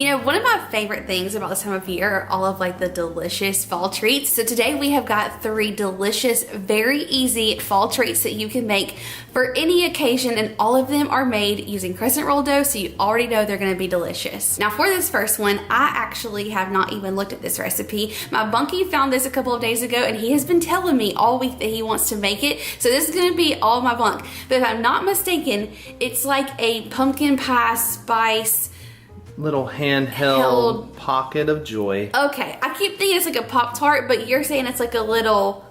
You know, one of my favorite things about this time of year are all of like the delicious fall treats. So today we have got 3 delicious, very easy fall treats that you can make for any occasion, and all of them are made using Crescent roll dough, so you already know they're gonna be delicious. Now for this first one, I actually have not even looked at this recipe. My bunkie found this a couple of days ago and he has been telling me all week that he wants to make it. So this is gonna be all my bunk. But if I'm not mistaken, it's like a pumpkin pie spice little handheld pocket of joy. Okay, I keep thinking it's like a Pop-Tart, but you're saying it's like a little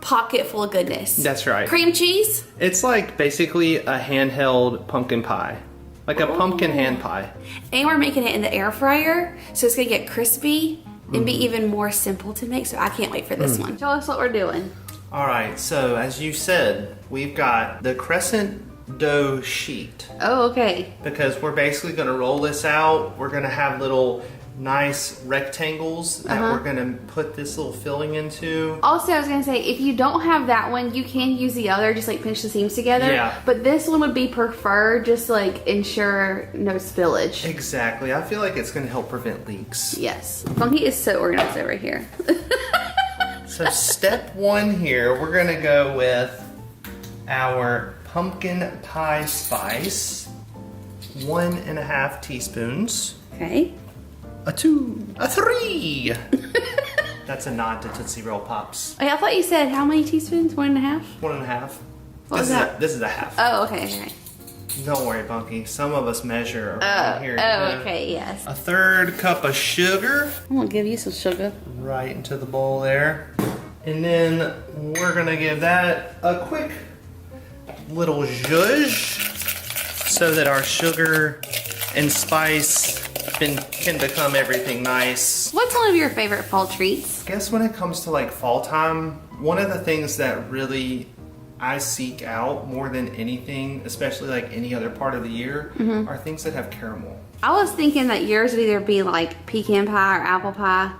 pocket full of goodness. That's right. Cream cheese? It's like basically a handheld pumpkin pie. Like a pumpkin hand pie. And we're making it in the air fryer, so it's gonna get crispy and be even more simple to make, so I can't wait for this one. Tell us what we're doing. Alright, so as you said, we've got the Crescent dough sheet. Oh, okay. Because we're basically going to roll this out. We're going to have little nice rectangles that we're going to put this little filling into. Also, I was going to say, if you don't have that one, you can use the other, just like pinch the seams together. Yeah. But this one would be preferred, just to like ensure no spillage. Exactly. I feel like it's going to help prevent leaks. Yes. Funky is so organized over here. So step 1 here, we're going to go with our pumpkin pie spice, 1.5 teaspoons. Okay. A 2, a 3. That's a nod to Tootsie Roll Pops. Oh, yeah, I thought you said how many teaspoons? 1.5? 1.5. What was that? This is a half. Oh, okay, okay. Don't worry, Bunky. Some of us measure around here. Oh, okay, yes. A 1/3 cup of sugar. I'm gonna give you some sugar. Right into the bowl there. And then we're gonna give that a quick little zhuzh so that our sugar and spice can become everything nice. What's one of your favorite fall treats? I guess when it comes to like fall time, one of the things that really I seek out more than anything, especially like any other part of the year, are things that have caramel. I was thinking that yours would either be like pecan pie or apple pie.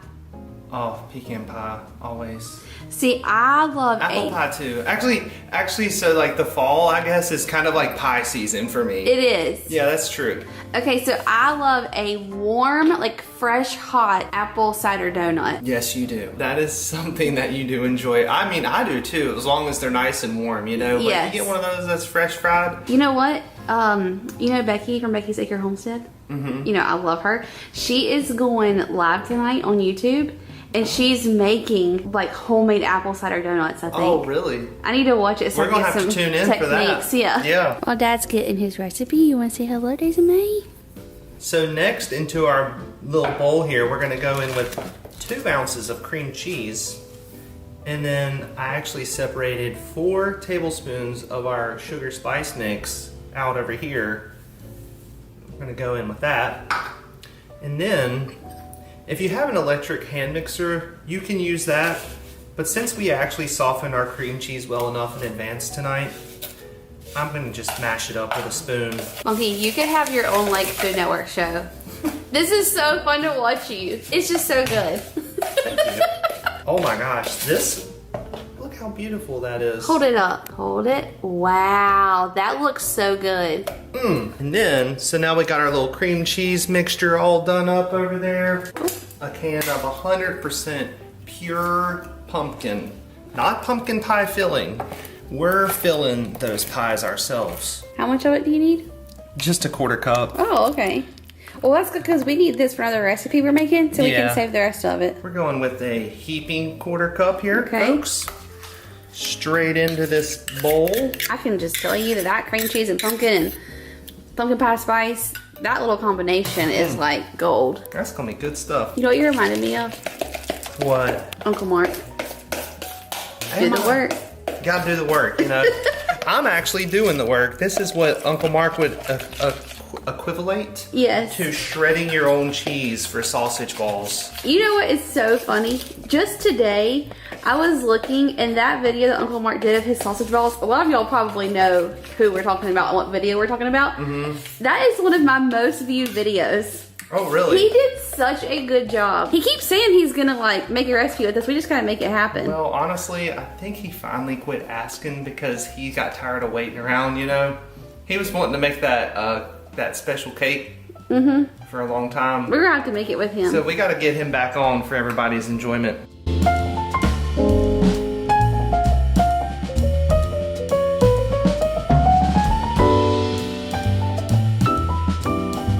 Oh, pecan pie, always. See, I love apple pie too. Actually, so like the fall, I guess, is kind of like pie season for me. It is. Yeah, that's true. Okay, so I love a warm, like fresh, hot apple cider donut. Yes, you do. That is something that you do enjoy. I mean, I do too, as long as they're nice and warm, you know? Like, yes. you get one of those that's fresh fried. You know what? You know Becky from Becky's Acre Homestead? You know, I love her. She is going live tonight on YouTube. And she's making like homemade apple cider donuts, I think. Oh, really? I need to watch it so we're gonna I get have some to tune in techniques. for that. Yeah. While Dad's getting his recipe, you want to say hello, Daisy May? So next, into our little bowl here, we're gonna go in with 2 ounces of cream cheese. And then I actually separated 4 tablespoons of our sugar spice mix out over here. We're gonna go in with that. And then, if you have an electric hand mixer, you can use that. But since we actually softened our cream cheese well enough in advance tonight, I'm gonna just mash it up with a spoon. Monkey, you could have your own like Food Network show. This is so fun to watch you. It's just so good. Thank you. Oh my gosh, look how beautiful that is. Hold it up, hold it. Wow, that looks so good. And then, so now we got our little cream cheese mixture all done up over there. A can of 100% pure pumpkin, not pumpkin pie filling. We're filling those pies ourselves. How much of it do you need? Just a 1/4 cup. Oh, okay. Well, that's good because we need this for another recipe we're making, so we can save the rest of it. We're going with a heaping 1/4 cup here, folks. Straight into this bowl. I can just tell you that cream cheese and pumpkin pie spice, that little combination is like gold. That's gonna be good stuff. You know what you reminded me of? What? Uncle Mark. Do the work. Gotta do the work, you know. I'm actually doing the work. This is what Uncle Mark would equivalent to shredding your own cheese for sausage balls. You know what is so funny? Just today, I was looking in that video that Uncle Mark did of his sausage balls. A lot of y'all probably know who we're talking about and what video we're talking about. That is one of my most viewed videos. Oh, really? He did such a good job. He keeps saying he's gonna like make a recipe with us. We just gotta make it happen. Well, honestly, I think he finally quit asking because he got tired of waiting around, you know? He was wanting to make that that special cake for a long time. We're gonna have to make it with him. So we got to get him back on for everybody's enjoyment.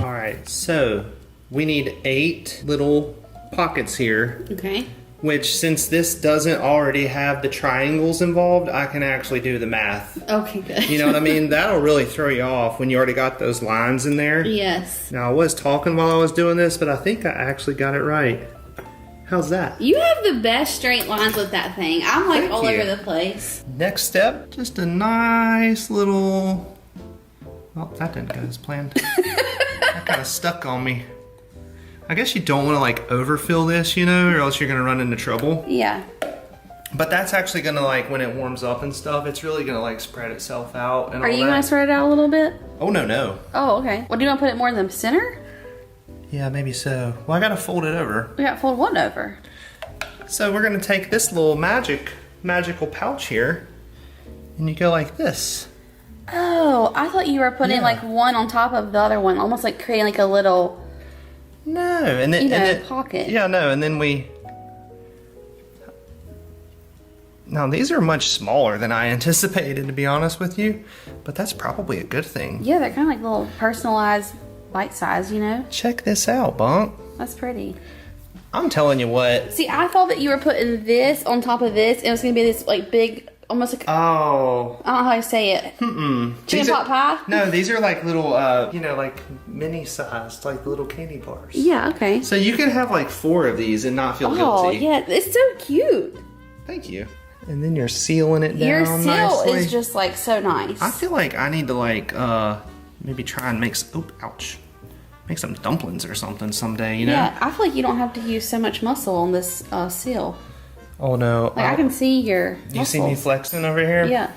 All right, so we need 8 little pockets here. Okay. Which, since this doesn't already have the triangles involved, I can actually do the math. Okay, good. You know what I mean? That'll really throw you off when you already got those lines in there. Yes. Now, I was talking while I was doing this, but I think I actually got it right. How's that? You have the best straight lines with that thing. I'm like Thank all you. over the place. Next step, just a nice little... Oh, that didn't go as planned. That kind of stuck on me. I guess you don't want to like overfill this, you know, or else you're going to run into trouble. Yeah. But that's actually going to like, when it warms up and stuff, it's really going to like spread itself out and Are you going to spread it out a little bit? Oh, no. Oh, okay. Well, do you want to put it more in the center? Yeah, maybe so. Well, I got to fold it over. We got to fold one over. So we're going to take this little magical pouch here, and you go like this. Oh, I thought you were putting like one on top of the other one, almost like creating like a little... No, and then pocket. Yeah, no, and then we. Now these are much smaller than I anticipated, to be honest with you, but that's probably a good thing. Yeah, they're kind of like little personalized bite size, you know. Check this out, Bunk. That's pretty. I'm telling you what. See, I thought that you were putting this on top of this, and it was gonna be this like big, almost like Oh. I don't know how you say it. Chicken pot pie. No, these are like little, you know, like mini sized, like little candy bars. Yeah. Okay. So you can have like 4 of these and not feel Oh guilty. yeah, it's so cute. Thank you. And then you're sealing it down Your seal nicely. is just like so nice. I feel like I need to like maybe try and make some, make some dumplings or something someday, you know? Yeah, I feel like you don't have to use so much muscle on this seal. Oh no. Like I can see your You see me muscles. flexing over here? Yeah.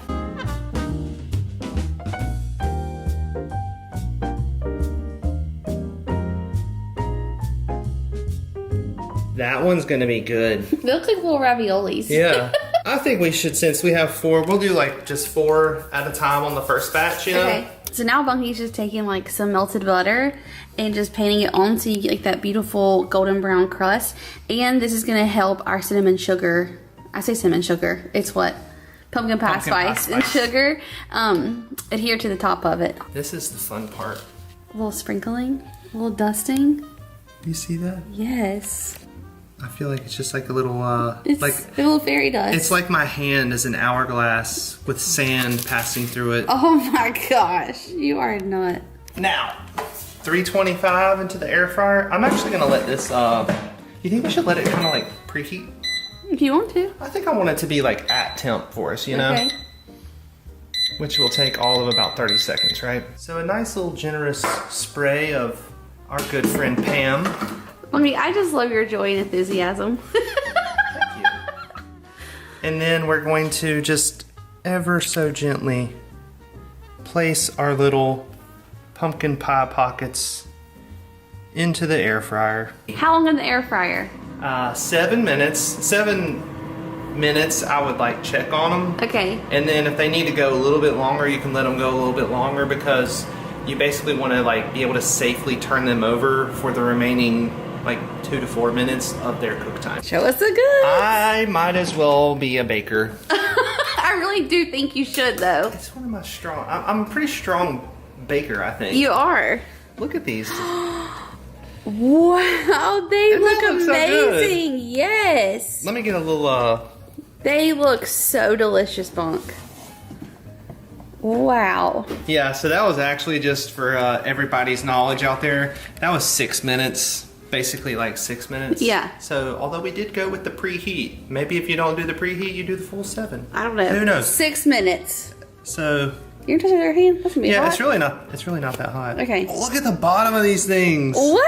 That one's gonna be good. They look like little raviolis. Yeah. I think we should, since we have 4, we'll do like just 4 at a time on the first batch, you know? Okay. So now Bunky's just taking like some melted butter and just painting it on so you get like that beautiful golden brown crust. And this is gonna help our cinnamon sugar. I say cinnamon sugar. It's what? Pumpkin pie spice and sugar adhere to the top of it. This is the fun part. A little sprinkling, a little dusting. You see that? Yes. I feel like it's just like a little, It's like a little fairy dust. it's like my hand is an hourglass with sand passing through it. Oh my gosh, you are a nut. Now, 325 into the air fryer. I'm actually gonna let this, you think we should let it kind of like preheat? If you want to. I think I want it to be like at temp for us, you know? Okay. Which will take all of about 30 seconds, right? So a nice little generous spray of our good friend Pam. I mean, I just love your joy and enthusiasm. Thank you. And then we're going to just ever so gently place our little pumpkin pie pockets into the air fryer. How long in the air fryer? 7 minutes. 7 minutes, I would like check on them. Okay. And then if they need to go a little bit longer, you can let them go a little bit longer, because you basically want to like be able to safely turn them over for the remaining like 2 to 4 minutes of their cook time. Show us the good. I might as well be a baker. I really do think you should, though. It's one of my strong, I'm a pretty strong baker, I think. You are. Look at these. Wow, they Doesn't look that look so good? amazing. Yes. Let me get a little, They look so delicious, Bunk. Wow. yeah, so that was actually just for everybody's knowledge out there. That was 6 minutes. Basically like 6 minutes. Yeah. So although we did go with the preheat, maybe if you don't do the preheat, you do the full 7. I don't know. Who knows? 6 minutes. So You're touching your hand? That's gonna be yeah, hot. it's really not that hot. Okay. Oh, look at the bottom of these things. Wow.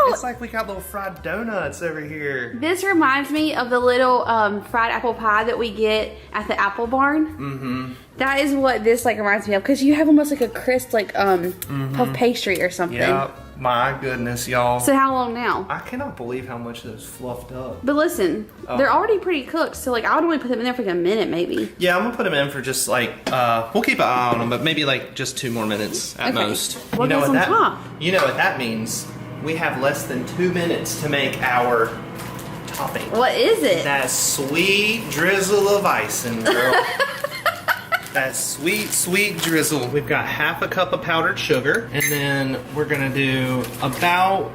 It's like we got little fried donuts over here. This reminds me of the little fried apple pie that we get at the Apple Barn. Mm-hmm. That is what this like reminds me of, because you have almost like a crisp like puff pastry or something. Yeah. My goodness, y'all. So how long now? I cannot believe how much those fluffed up. But listen, they're already pretty cooked, so like I would only put them in there for like a minute maybe. Yeah, I'm gonna put them in for just like, we'll keep an eye on them, but maybe like just 2 more minutes at most. What goes on top? You know what that means? We have less than 2 minutes to make our topping. What is it? That sweet drizzle of icing, girl. That sweet, sweet drizzle. We've got half a cup of powdered sugar, and then we're gonna do about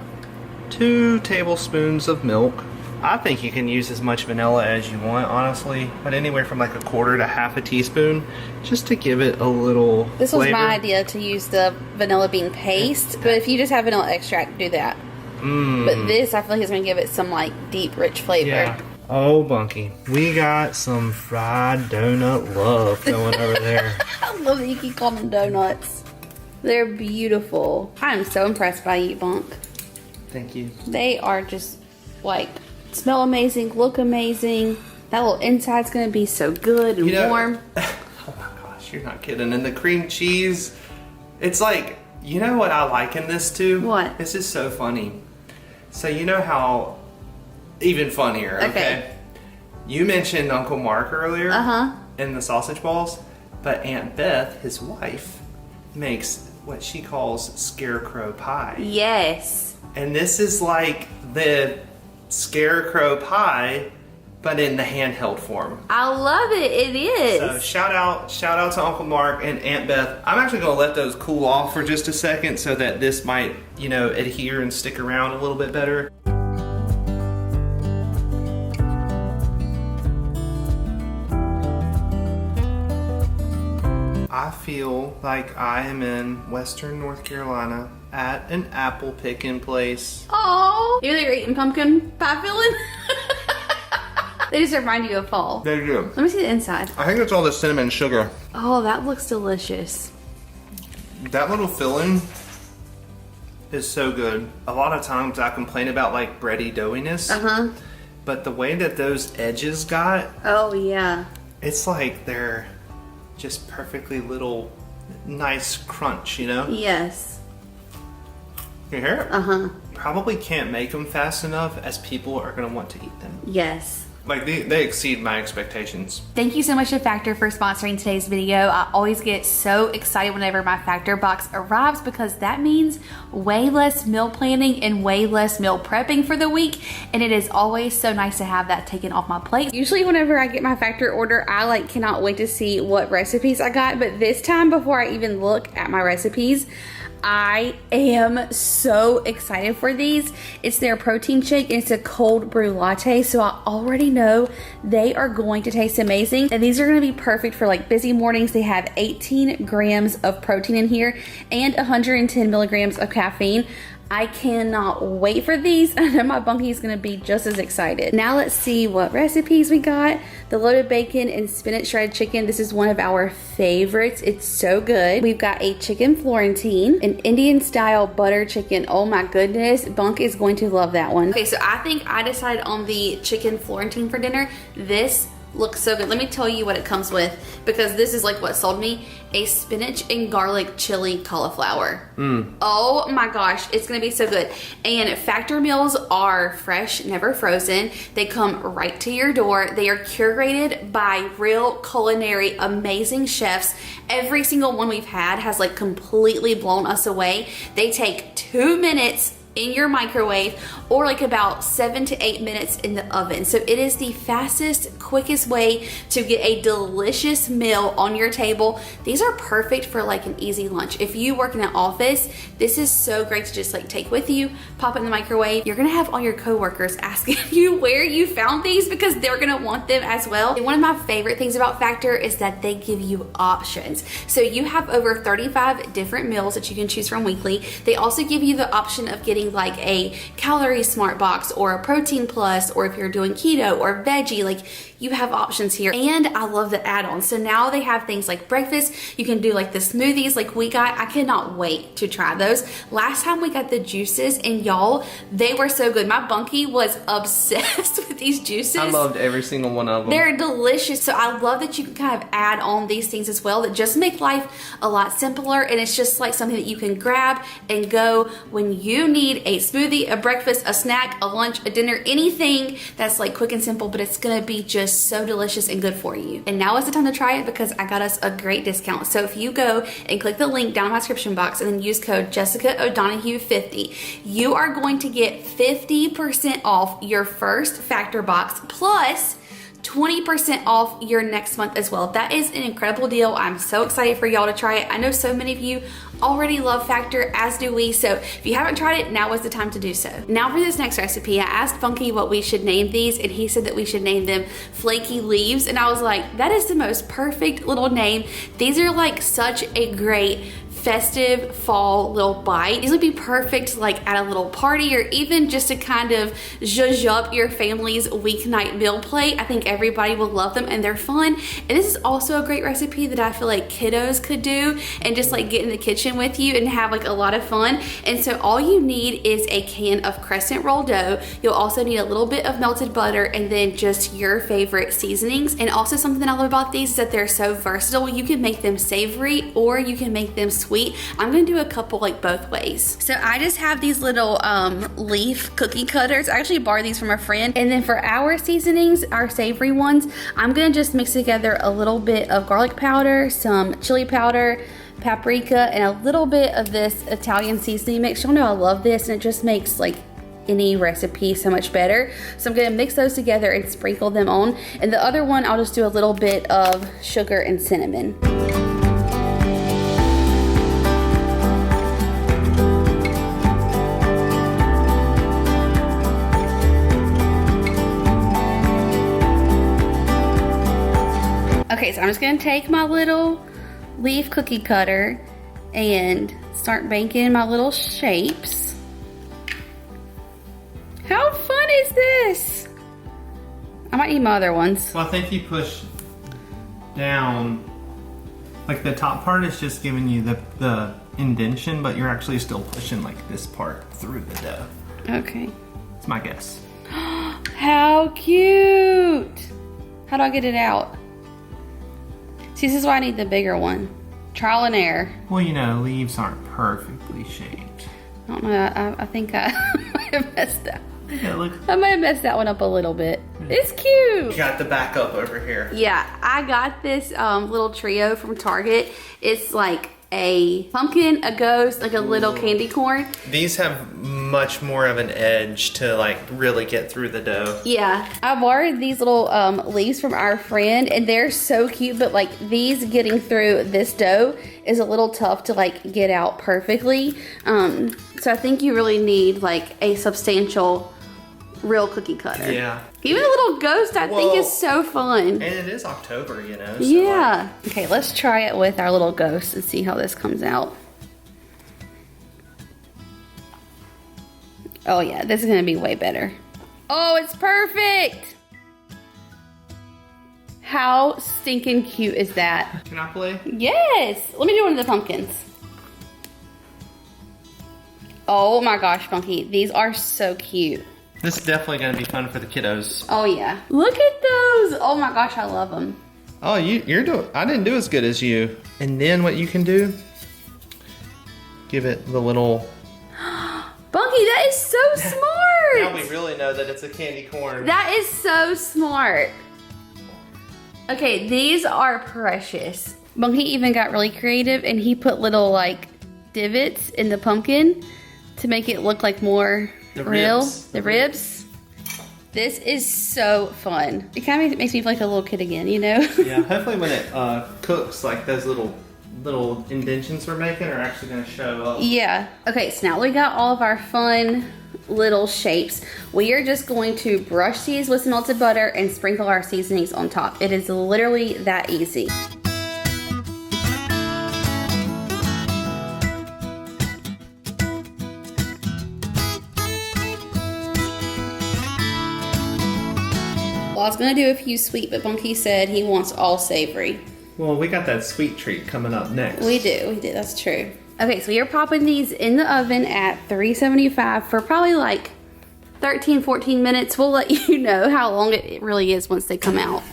2 tablespoons of milk. I think you can use as much vanilla as you want, honestly, but anywhere from like 1/4 to half a teaspoon, just to give it a little This was flavor. my idea to use the vanilla bean paste, but if you just have vanilla extract, do that. But this, I feel like, is going to give it some like deep, rich flavor. Yeah. Oh, Bunky, we got some fried donut love going over there. I love that you keep calling them donuts. They're beautiful. I am so impressed by you, Bunk. Thank you. They are just like smell amazing, look amazing. That little inside's going to be so good and warm. Oh my gosh, you're not kidding. And the cream cheese, it's like, you know what I like in this too? What? This is so funny. So you know how, even funnier, okay? You mentioned Uncle Mark earlier in the sausage balls, but Aunt Beth, his wife, makes what she calls scarecrow pie. Yes. And this is like the scarecrow pie, but in the handheld form. I love it. It is. So shout out to Uncle Mark and Aunt Beth. I'm actually gonna let those cool off for just a second so that this might, you know, adhere and stick around a little bit better. I feel like I am in Western North Carolina at an apple picking place. Oh, you think you're eating pumpkin pie filling? They just remind you of fall. They do. Let me see the inside. I think it's all the cinnamon sugar. Oh, that looks delicious. That little filling is so good. A lot of times I complain about like bready doughiness. But the way that those edges got, Oh, yeah. it's like they're just perfectly little nice crunch, you know? Yes. You hear it? Probably can't make them fast enough as people are gonna want to eat them. Yes. Like they exceed my expectations. Thank you so much to Factor for sponsoring today's video. I always get so excited whenever my Factor box arrives because that means way less meal planning and way less meal prepping for the week. And it is always so nice to have that taken off my plate. Usually whenever I get my Factor order, I like cannot wait to see what recipes I got. But this time, before I even look at my recipes, I am so excited for these. It's their protein shake and it's a cold brew latte, so I already know they are going to taste amazing. And these are going to be perfect for like busy mornings. They have 18 grams of protein in here and 110 milligrams of caffeine. I cannot wait for these. I know my Bunky is going to be just as excited. Now let's see what recipes we got. The loaded bacon and spinach shredded chicken. This is one of our favorites. It's so good. We've got a chicken Florentine, an Indian style butter chicken. Oh my goodness. Bunk is going to love that one. Okay, so I think I decided on the chicken Florentine for dinner. This looks so good. Let me tell you what it comes with because this is like what sold me. A spinach and garlic chili cauliflower. Oh my gosh, it's gonna be so good. And Factor meals are fresh, never frozen. They come right to your door. They are curated by real culinary amazing chefs. Every single one we've had has like completely blown us away. They take 2 minutes in your microwave or like about 7 to 8 minutes in the oven. So it is the fastest, quickest way to get a delicious meal on your table. These are perfect for like an easy lunch. If you work in an office, this is so great to just like take with you, pop it in the microwave. You're gonna have all your coworkers asking you where you found these because they're gonna want them as well. And one of my favorite things about Factor is that they give you options. So you have over 35 different meals that you can choose from weekly. They also give you the option of getting like a calorie smart box or a protein plus, or if you're doing keto or veggie, like you have options here. And I love the add-ons. So now they have things like breakfast. You can do like the smoothies like we got. I cannot wait to try those. Last time we got the juices, and y'all, they were so good. My bunkie was obsessed with these juices. I loved every single one of them. They're delicious. So I love that you can kind of add on these things as well that just make life a lot simpler, and it's just like something that you can grab and go when you need a smoothie, a breakfast, a snack, a lunch, a dinner, anything that's like quick and simple, but it's gonna be just so delicious and good for you. And now is the time to try it because I got us a great discount. So if you go and click the link down in my description box and then use code Jessica O'Donoghue 50, you are going to get 50% off your first Factor box plus 20% off your next month as well. That is an incredible deal. I'm so excited for y'all to try it. I know so many of you already love Factor, as do we. So if you haven't tried it, now is the time to do so. Now for this next recipe, I asked Funky what we should name these, and he said that we should name them Flaky Leaves. And I was like, that is the most perfect little name. These are like such a great festive fall little bite. These would be perfect like at a little party, or even just to kind of zhuzh up your family's weeknight meal plate. I think everybody will love them, and they're fun. And this is also a great recipe that I feel like kiddos could do and just like get in the kitchen with you and have like a lot of fun. And so all you need is a can of Crescent roll dough. You'll also need a little bit of melted butter, and then just your favorite seasonings. And also something that I love about these is that they're so versatile. You can make them savory or you can make them sweet. I'm gonna do a couple like both ways. So I just have these little leaf cookie cutters. I actually borrowed these from a friend. And then for our seasonings, our savory ones, I'm gonna just mix together a little bit of garlic powder, some chili powder, paprika, and a little bit of this Italian seasoning mix. Y'all know I love this, and it just makes like any recipe so much better. So I'm gonna mix those together and sprinkle them on. And the other one, I'll just do a little bit of sugar and cinnamon. Okay, so I'm just gonna take my little leaf cookie cutter and start making my little shapes. How fun is this? I might need my other ones. Well, I think you push down, like the top part is just giving you the indentation, but you're actually still pushing like this part through the dough. Okay. That's my guess. How cute! How do I get it out? See, this is why I need the bigger one. Trial and error. Well, you know, leaves aren't perfectly shaped. I don't know, I think I might have messed that. Yeah, look. I might have messed that one up a little bit. It's cute. You got the backup over here. Yeah, I got this little trio from Target. It's like a pumpkin, a ghost, like a little candy corn. These have much more of an edge to like really get through the dough. Yeah, I borrowed these little leaves from our friend, and they're so cute, but like these getting through this dough is a little tough to like get out perfectly. So I think you really need like a substantial real cookie cutter. Yeah. Even a little ghost I think is so fun. And it is October, you know. So yeah. Like, okay, let's try it with our little ghost and see how this comes out. Oh yeah, this is gonna be way better. Oh, it's perfect! How stinking cute is that? Can I play? Yes! Let me do one of the pumpkins. Oh my gosh, Funky, these are so cute. This is definitely going to be fun for the kiddos. Oh yeah. Look at those! Oh my gosh, I love them. Oh, you're doing, I didn't do as good as you. And then what you can do, give it the little... Bunky, that is so smart! Now we really know that it's a candy corn. That is so smart. Okay, these are precious. Bunky even got really creative, and he put little like divots in the pumpkin to make it look like more real. The ribs. This is so fun. It kind of makes me feel like a little kid again, you know? Yeah, hopefully when it cooks, like those little indentions we're making are actually going to show up. Yeah. Okay, so now we got all of our fun little shapes. We are just going to brush these with some melted butter and sprinkle our seasonings on top. It is literally that easy. Well, I was gonna do a few sweet, but Bunky said he wants all savory. Well, we got that sweet treat coming up next. We do, that's true. Okay, so you're popping these in the oven at 375 for probably like 13, 14 minutes. We'll let you know how long it really is once they come out.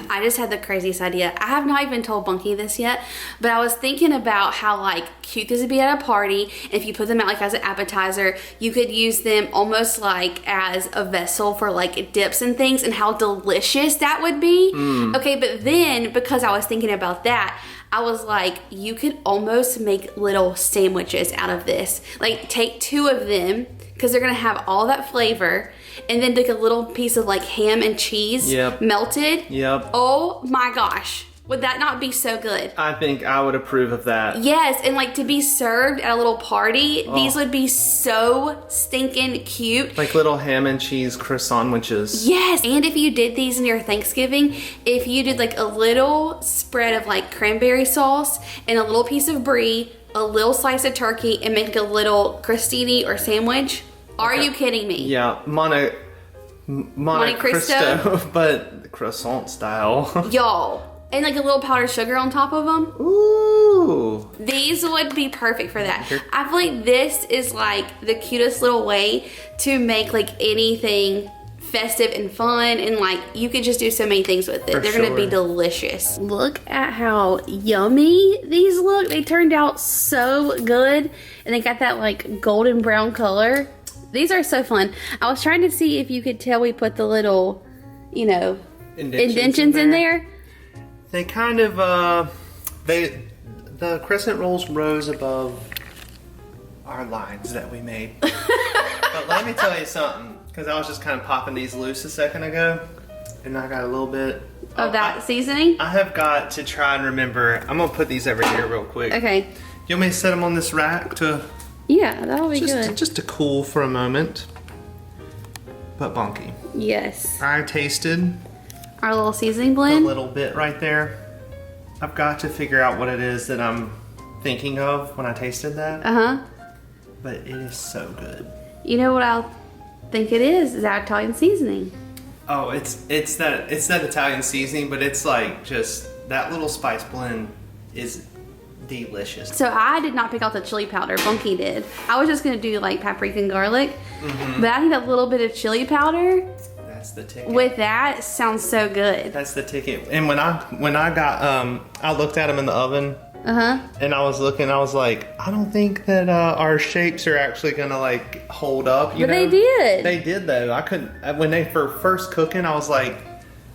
I just had the craziest idea. I have not even told Bunky this yet, but I was thinking about how like cute this would be at a party. If you put them out like as an appetizer, you could use them almost like as a vessel for like dips and things, and how delicious that would be. Okay, but then because I was thinking about that, I was like, you could almost make little sandwiches out of this. Like take 2 of them, because they're gonna have all that flavor, and then take a little piece of like ham and cheese melted. Yep. Oh my gosh. Would that not be so good? I think I would approve of that. Yes, and like to be served at a little party, these would be so stinking cute. Like little ham and cheese croissant sandwiches. Yes, and if you did these in your Thanksgiving, if you did like a little spread of like cranberry sauce and a little piece of brie, a little slice of turkey, and make a little crostini or sandwich. Are you kidding me? Yeah, Monte Cristo, but croissant style. Y'all. And like a little powdered sugar on top of them. Ooh. These would be perfect for that. I feel like this is like the cutest little way to make like anything festive and fun, and like you could just do so many things with it. They're gonna be delicious. Look at how yummy these look. They turned out so good, and they got that like golden brown color. These are so fun. I was trying to see if you could tell we put the little, you know, indentions in there. They kind of, the crescent rolls rose above our lines that we made. But let me tell you something, because I was just kind of popping these loose a second ago, and I got a little bit of that seasoning. I have got to try and remember. I'm gonna put these over here real quick. Okay. You want me to set them on this rack to? Yeah, that'll be good. Just to cool for a moment. But Bunky. Yes. I tasted our little seasoning blend. A little bit right there. I've got to figure out what it is that I'm thinking of when I tasted that. But it is so good. You know what I think it is that Italian seasoning. Oh, it's that Italian seasoning, but it's like just that little spice blend is delicious. So I did not pick out the chili powder. Bunky did. I was just gonna do like paprika and garlic, but I think a little bit of chili powder. That's the ticket. With that, sounds so good. That's the ticket. And when I got I looked at them in the oven. And I was looking. I was like, I don't think that our shapes are actually gonna like hold up. But they did. They did though. I couldn't. When they were first cooking, I was like,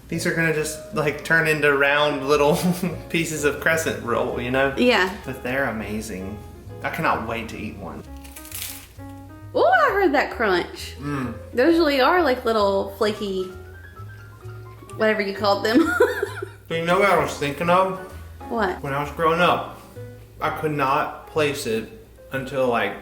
these are gonna just like turn into round little pieces of crescent roll, you know? Yeah. But they're amazing. I cannot wait to eat one. Oh, I heard that crunch. Those really are like little flaky, whatever you called them. You know what I was thinking of? What? When I was growing up, I could not place it until like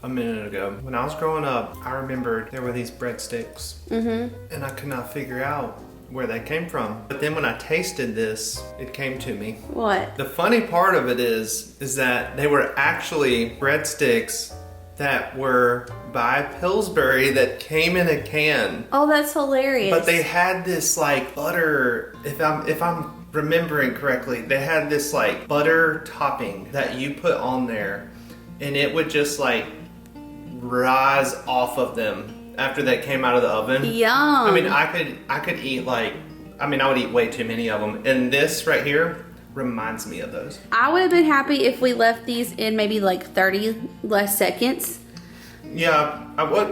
a minute ago. When I was growing up, I remembered there were these breadsticks, and I could not figure out where they came from. But then when I tasted this, it came to me. What? The funny part of it is that they were actually breadsticks that were by Pillsbury that came in a can. Oh, that's hilarious. But they had this like butter, if I'm remembering correctly, they had this like butter topping that you put on there, and it would just like rise off of them after they came out of the oven. Yum. I mean, I could eat like, I would eat way too many of them. And this right here reminds me of those. I would have been happy if we left these in maybe like 30 less seconds. Yeah,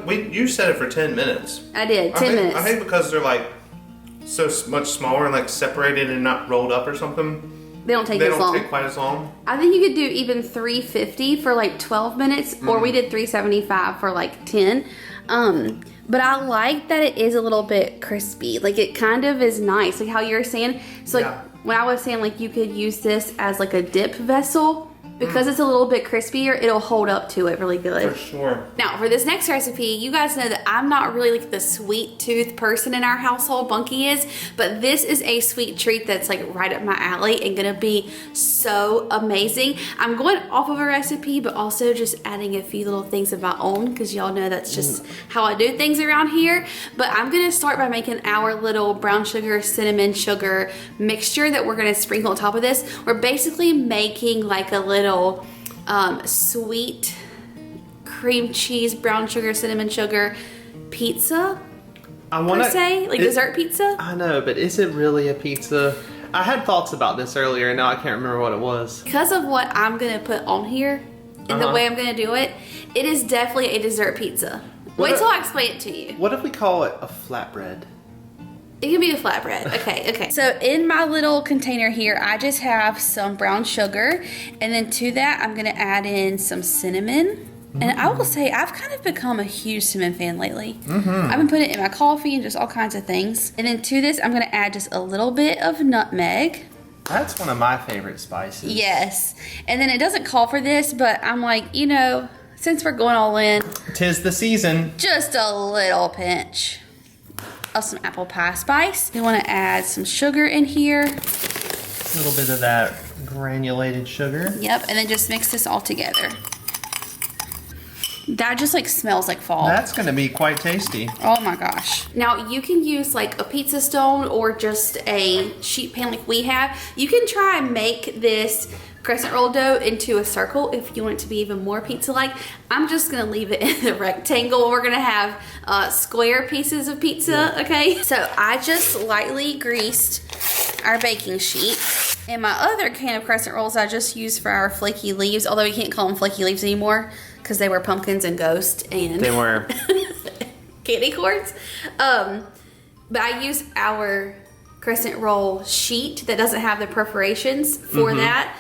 you said it for 10 minutes. I did, 10 minutes. I think because they're like so much smaller and like separated and not rolled up or something. They don't take quite as long. I think you could do even 350 for like 12 minutes, or we did 375 for like 10. But I like that it is a little bit crispy. Like it kind of is nice, like how you're saying. So like when I was saying like you could use this as like a dip vessel, because it's a little bit crispier, it'll hold up to it really good. For sure. Now, for this next recipe, you guys know that I'm not really like the sweet tooth person in our household. Bunky is, but this is a sweet treat that's like right up my alley and gonna be so amazing. I'm going off of a recipe, but also just adding a few little things of my own because y'all know that's just how I do things around here. But I'm gonna start by making our little brown sugar, cinnamon sugar mixture that we're gonna sprinkle on top of this. We're basically making like a little sweet cream cheese, brown sugar, cinnamon sugar pizza. I want to say like dessert pizza. I know, but is it really a pizza? I had thoughts about this earlier, and now I can't remember what it was. Because of what I'm gonna put on here and the way I'm gonna do it, it is definitely a dessert pizza. Wait till I explain it to you. What if we call it a flatbread? It can be a flatbread. Okay. So in my little container here, I just have some brown sugar. And then to that, I'm going to add in some cinnamon. And I will say, I've kind of become a huge cinnamon fan lately. I've been putting it in my coffee and just all kinds of things. And then to this, I'm going to add just a little bit of nutmeg. That's one of my favorite spices. Yes. And then it doesn't call for this, but I'm like, you know, since we're going all in. 'Tis the season. Just a little pinch of some apple pie spice. You want to add some sugar in here. A little bit of that granulated sugar. Yep, and then just mix this all together. That just like smells like fall. That's gonna be quite tasty. Oh my gosh. Now you can use like a pizza stone or just a sheet pan like we have. You can try and make this crescent roll dough into a circle if you want it to be even more pizza-like. I'm just gonna leave it in the rectangle. We're gonna have square pieces of pizza, okay? So I just lightly greased our baking sheet. And my other can of crescent rolls I just used for our flaky leaves, although we can't call them flaky leaves anymore because they were pumpkins and ghosts and they were candy corns. But I used our crescent roll sheet that doesn't have the perforations for that.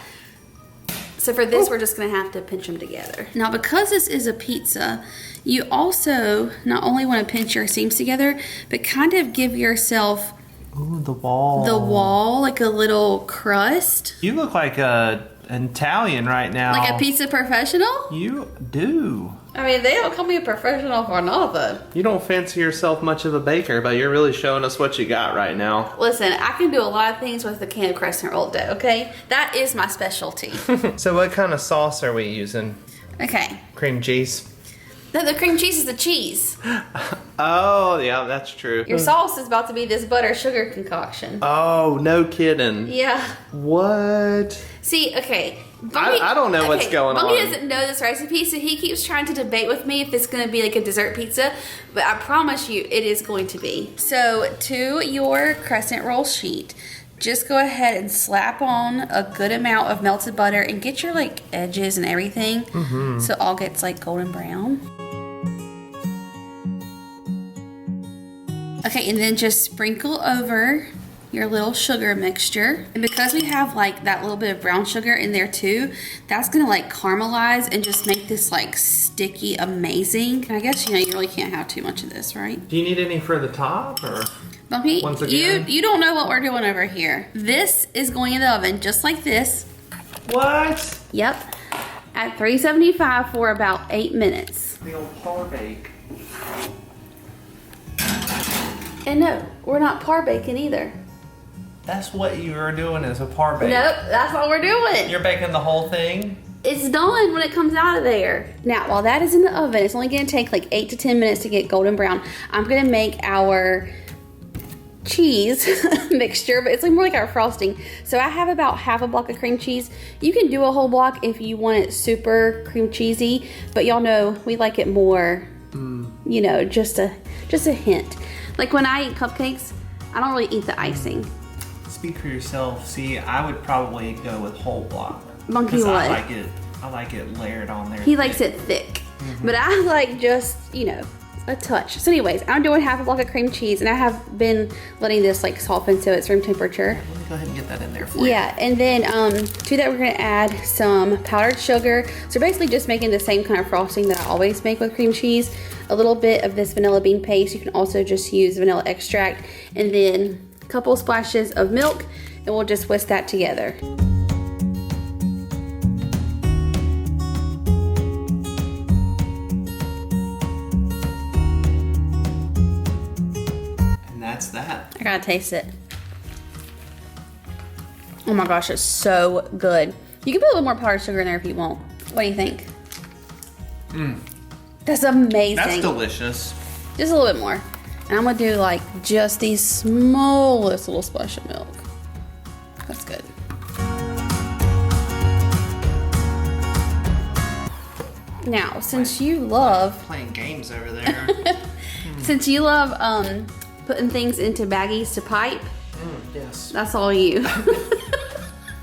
So for this, we're just gonna have to pinch them together. Now, because this is a pizza, you also not only wanna pinch your seams together, but kind of give yourself the wall. The wall, like a little crust. You look like an Italian right now. Like a pizza professional? You do. I mean, they don't call me a professional for nothing. You don't fancy yourself much of a baker, but you're really showing us what you got right now. Listen, I can do a lot of things with the can of crescent roll dough, okay? That is my specialty. So what kind of sauce are we using? Okay. Cream cheese? No, the cream cheese is the cheese. Oh, yeah, that's true. Your sauce is about to be this butter sugar concoction. Oh, no kidding. Yeah. What? See, okay. Bunky, I don't know what's going Bunky on. doesn't know this recipe, so he keeps trying to debate with me if it's going to be like a dessert pizza, but I promise you it is going to be. So to your crescent roll sheet, just go ahead and slap on a good amount of melted butter and get your like edges and everything so it all gets like golden brown. Okay, and then just sprinkle over your little sugar mixture. And because we have like that little bit of brown sugar in there too, that's gonna like caramelize and just make this like sticky amazing. And I guess, you know, you really can't have too much of this, right? Do you need any for the top or? Bumpy, Once again? you don't know what we're doing over here. This is going in the oven just like this. What? Yep, at 375 for about 8 minutes. The old par bake. And no, we're not par baking either. That's what you are doing is a par bake. Nope, that's what we're doing. You're baking the whole thing? It's done when it comes out of there. Now, while that is in the oven, it's only gonna take like 8 to 10 minutes to get golden brown. I'm gonna make our cheese mixture, but it's like more like our frosting. So I have about half a block of cream cheese. You can do a whole block if you want it super cream cheesy, but y'all know we like it more, you know, just a hint. Like when I eat cupcakes, I don't really eat the icing. Speak for yourself. See, I would probably go with whole block. Monkey would. I like it layered on there. He likes it thick, but I like just, you know, a touch. So anyways, I'm doing half a block of cream cheese, and I have been letting this like soften so it's room temperature. Let me go ahead and get that in there for you. Yeah, and then to that we're gonna add some powdered sugar. So basically just making the same kind of frosting that I always make with cream cheese. A little bit of this vanilla bean paste. You can also just use vanilla extract, and then a couple splashes of milk, and we'll just whisk that together. that's that. I gotta taste it. Oh my gosh, it's so good. You can put a little more powdered sugar in there if you want. What do you think? That's amazing. That's delicious. Just a little bit more. And I'm gonna do like just the smallest little splash of milk. That's good. Now, since you love Playing games over there. since you love putting things into baggies to pipe, Yes. that's all you.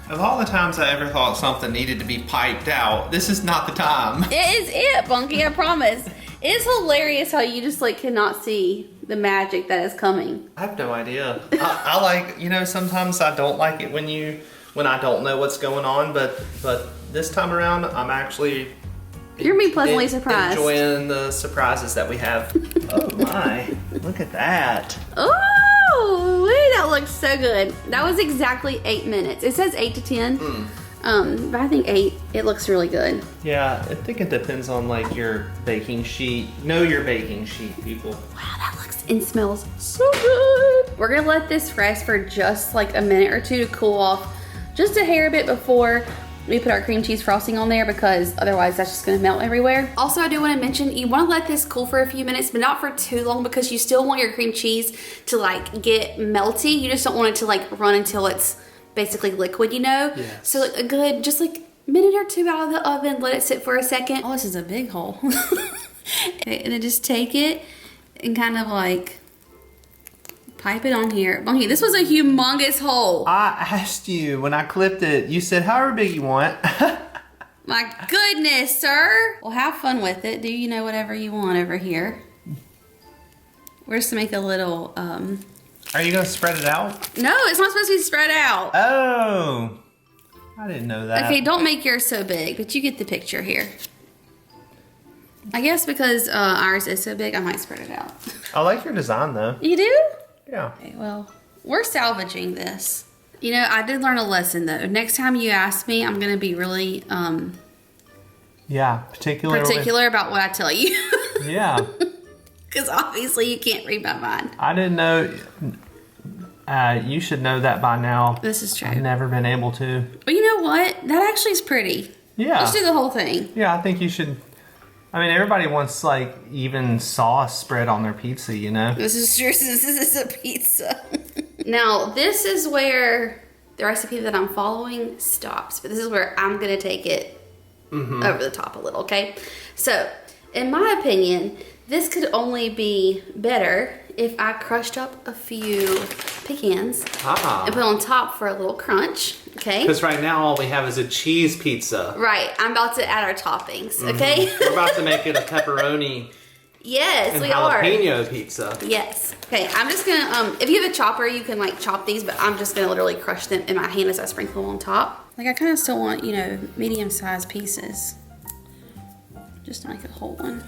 Of all the times I ever thought something needed to be piped out, this is not the time. It is it, Bunky, I promise. It's hilarious how you just like cannot see the magic that is coming. I have no idea. I like, sometimes I don't like it when I don't know what's going on, but this time around I'm actually You're gonna be pleasantly surprised. Enjoying the surprises that we have. Oh my, look at that. Oh, wait, that looks so good. That was exactly 8 minutes. It says 8 to 10. But I think 8, it looks really good. Yeah, I think it depends on like your baking sheet. Know your baking sheet, people. Wow, that looks and smells so good. We're gonna let this rest for just like a minute or two to cool off just a hair bit before we put our cream cheese frosting on there, because otherwise that's just gonna melt everywhere. Also, I do wanna mention, you wanna let this cool for a few minutes, but not for too long, because you still want your cream cheese to like get melty. You just don't want it to like run until it's basically liquid, Yes. So like a good, just like minute or two out of the oven, let it sit for a second. Oh, this is a big hole. And then just take it and kind of like pipe it on here. Bunky, this was a humongous hole. I asked you when I clipped it, you said however big you want. My goodness, sir. Well, have fun with it. Do whatever you want over here. We're just gonna make a little, Are you gonna spread it out? No, it's not supposed to be spread out. Oh, I didn't know that. Okay, don't make yours so big, but you get the picture here. I guess because ours is so big, I might spread it out. I like your design though. You do? Yeah. Okay, well, we're salvaging this. I did learn a lesson though. Next time you ask me, I'm gonna be really particular about what I tell you. Yeah. Because obviously you can't read my mind. I didn't know. You should know that by now. This is true. I've never been able to. But you know what? That actually is pretty. Yeah. Let's do the whole thing. Yeah, I think you should. I mean, everybody wants like even sauce spread on their pizza, This is true, since this is a pizza. Now, this is where the recipe that I'm following stops. But this is where I'm going to take it over the top a little, okay? So, in my opinion, this could only be better if I crushed up a few pecans and put on top for a little crunch, okay? Because right now all we have is a cheese pizza. Right, I'm about to add our toppings, okay? We're about to make it a pepperoni Yes, and we are. jalapeno pizza. Yes. Okay, I'm just gonna, if you have a chopper, you can like chop these, but I'm just gonna literally crush them in my hand as I sprinkle them on top. Like I kind of still want, medium-sized pieces. Just to make a whole one.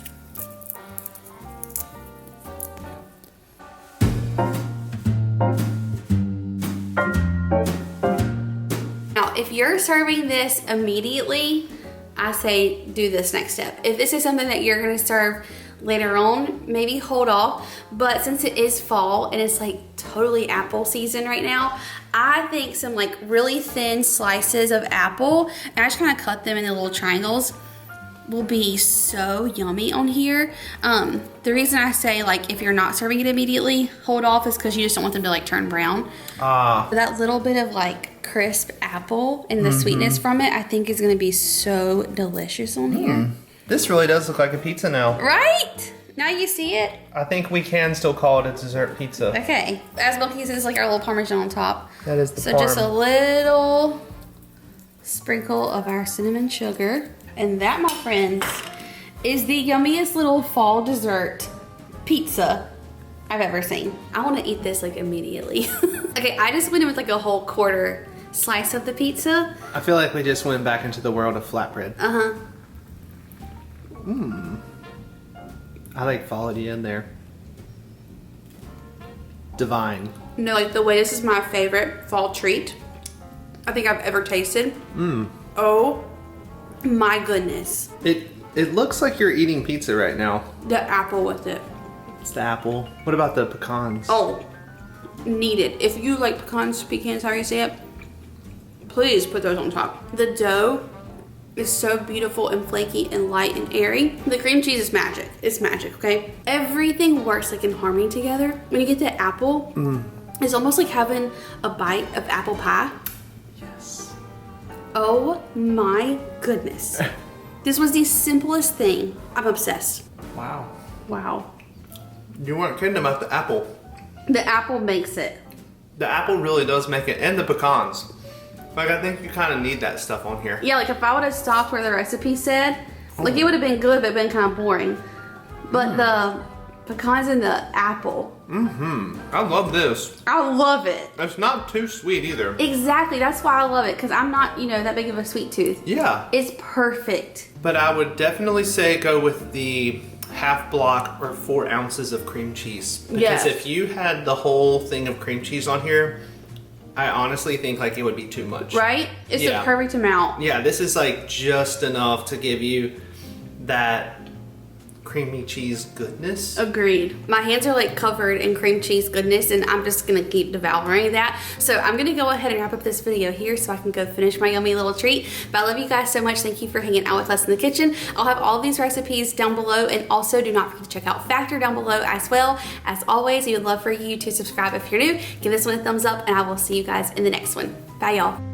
Now, if you're serving this immediately, I say do this next step. If this is something that you're gonna serve later on, maybe hold off. But since it is fall and it's like totally apple season right now, I think some like really thin slices of apple, and I just kind of cut them into little triangles, will be so yummy on here. The reason I say like if you're not serving it immediately, hold off, is because you just don't want them to like turn brown. But that little bit of like crisp apple and the sweetness from it, I think is gonna be so delicious on here. This really does look like a pizza now. Right? Now you see it? I think we can still call it a dessert pizza. Okay. As Bunky says, like our little Parmesan on top. That is the So just a little sprinkle of our cinnamon sugar. And that, my friends, is the yummiest little fall dessert pizza I've ever seen. I want to eat this like immediately. Okay, I just went in with like a whole quarter slice of the pizza. I feel like we just went back into the world of flatbread. Uh-huh. I like followed you in there. Divine. No, like the way this is my favorite fall treat I think I've ever tasted. Oh my goodness. It looks like you're eating pizza right now. The apple with it. It's the apple. What about the pecans? Oh, needed. If you like pecans, however you say it, please put those on top. The dough is so beautiful and flaky and light and airy. The cream cheese is magic. It's magic, okay? Everything works like in harmony together. When you get the apple, it's almost like having a bite of apple pie. Yes. Oh my goodness. This was the simplest thing. I'm obsessed. Wow. Wow. You weren't kidding about the apple. The apple makes it. The apple really does make it, and the pecans. Like, I think you kind of need that stuff on here. Yeah, like if I would have stopped where the recipe said, like it would have been good, but been kind of boring. But the pecans and the apple. I love this. I love it. It's not too sweet either. Exactly. That's why I love it, because I'm not, that big of a sweet tooth. Yeah. It's perfect. But I would definitely say go with the half block or 4 ounces of cream cheese. Because Yes. if you had the whole thing of cream cheese on here, I honestly think like it would be too much. Right? It's the perfect amount. Yeah, this is like just enough to give you that creamy cheese goodness. Agreed. My hands are like covered in cream cheese goodness, and I'm just gonna keep devouring that. So I'm gonna go ahead and wrap up this video here so I can go finish my yummy little treat. But I love you guys so much. Thank you for hanging out with us in the kitchen. I'll have all of these recipes down below, and also do not forget to check out Factor down below as well. As always, we would love for you to subscribe if you're new. Give this one a thumbs up, and I will see you guys in the next one. Bye, y'all.